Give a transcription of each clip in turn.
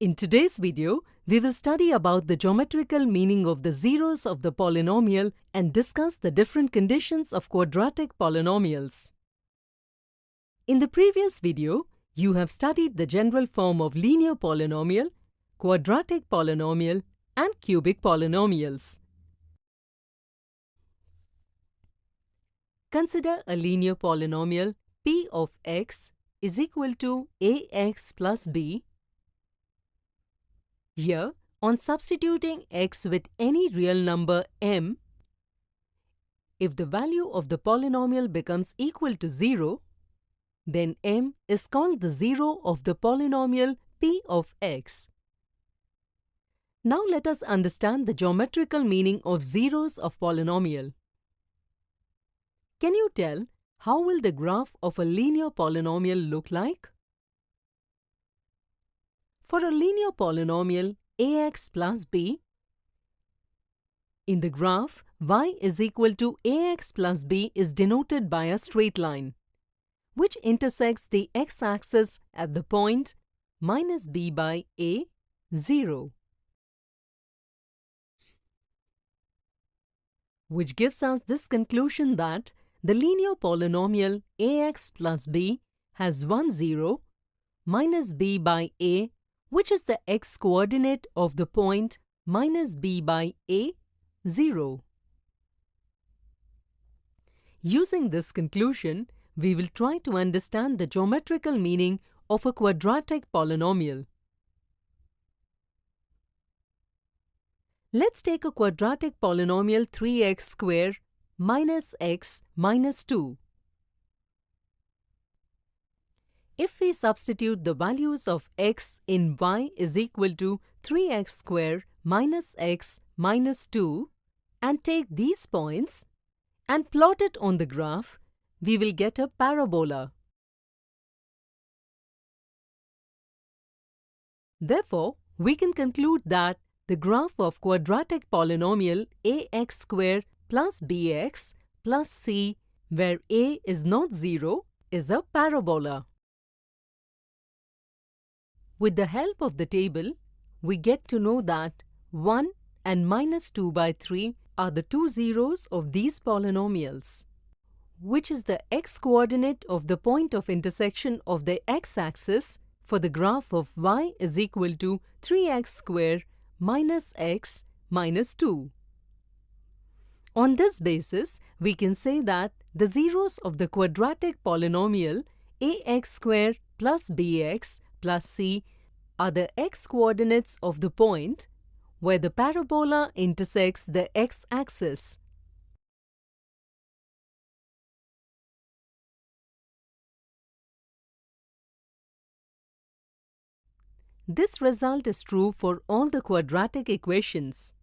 In today's video, we will study about the geometrical meaning of the zeros of the polynomial and discuss the different conditions of quadratic polynomials. In the previous video, you have studied the general form of linear polynomial, quadratic polynomial, and cubic polynomials. Consider a linear polynomial p of x is equal to ax plus b. Here, on substituting x with any real number m, if the value of the polynomial becomes equal to 0, then m is called the zero of the polynomial p of x. Now let us understand the geometrical meaning of zeros of polynomial. Can you tell how will the graph of a linear polynomial look like? For a linear polynomial ax plus b, in the graph y is equal to ax plus b is denoted by a straight line, which intersects the x-axis at the point minus b by a, 0. Which gives us this conclusion that the linear polynomial ax plus b has 1, 0 minus b by a, which is the x-coordinate of the point minus b by a, 0. Using this conclusion, we will try to understand the geometrical meaning of a quadratic polynomial. Let's take a quadratic polynomial 3x square minus x minus 2. If we substitute the values of x in y is equal to 3x square minus x minus 2 and take these points and plot it on the graph, we will get a parabola. Therefore, we can conclude that the graph of quadratic polynomial ax square plus bx plus c, where a is not 0, is a parabola. With the help of the table, we get to know that 1 and minus 2 by 3 are the two zeros of these polynomials, which is the x-coordinate of the point of intersection of the x-axis for the graph of y is equal to 3x square minus x minus 2. On this basis, we can say that the zeros of the quadratic polynomial ax square plus bx plus c are the x-coordinates of the point where the parabola intersects the x-axis. This result is true for all the quadratic equations.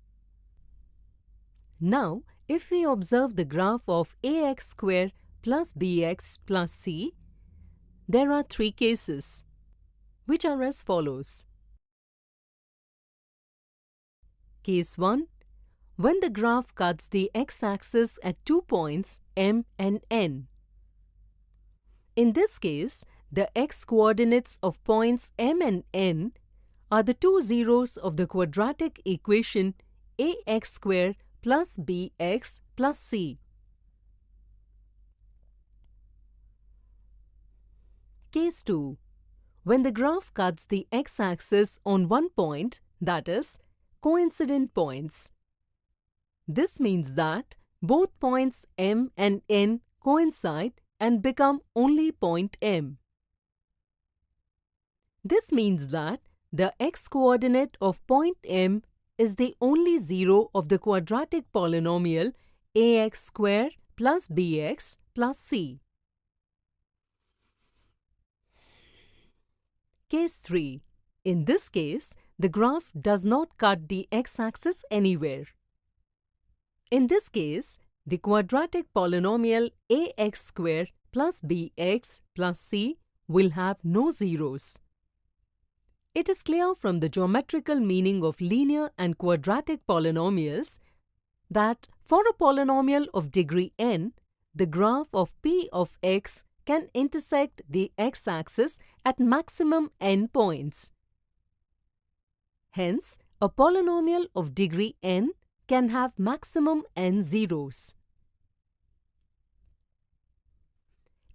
Now, if we observe the graph of ax square plus bx plus c, there are three cases, which are as follows. Case 1. When the graph cuts the x-axis at 2 points m and n. In this case, the x-coordinates of points m and n are the two zeros of the quadratic equation ax square plus bx plus c. Case 2. When the graph cuts the x-axis on one point, that is, coincident points. This means that both points m and n coincide and become only point m. This means that the x-coordinate of point m is the only zero of the quadratic polynomial ax square plus bx plus c. Case 3. In this case, the graph does not cut the x-axis anywhere. In this case, the quadratic polynomial ax square plus bx plus c will have no zeros. It is clear from the geometrical meaning of linear and quadratic polynomials that for a polynomial of degree n, the graph of p of x can intersect the x-axis at maximum n points. Hence, a polynomial of degree n can have maximum n zeros.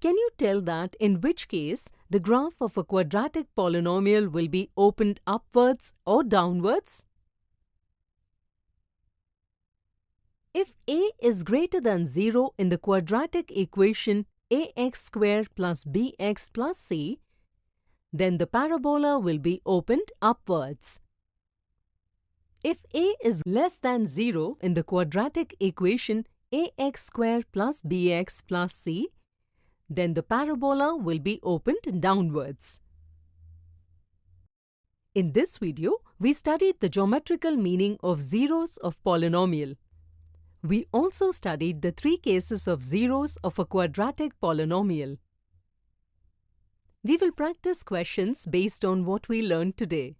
Can you tell that in which case the graph of a quadratic polynomial will be opened upwards or downwards? If a is greater than 0 in the quadratic equation ax squared plus bx plus c, then the parabola will be opened upwards. If a is less than 0 in the quadratic equation ax squared plus bx plus c, then the parabola will be opened downwards. In this video, we studied the geometrical meaning of zeros of polynomial. We also studied the three cases of zeros of a quadratic polynomial. We will practice questions based on what we learned today.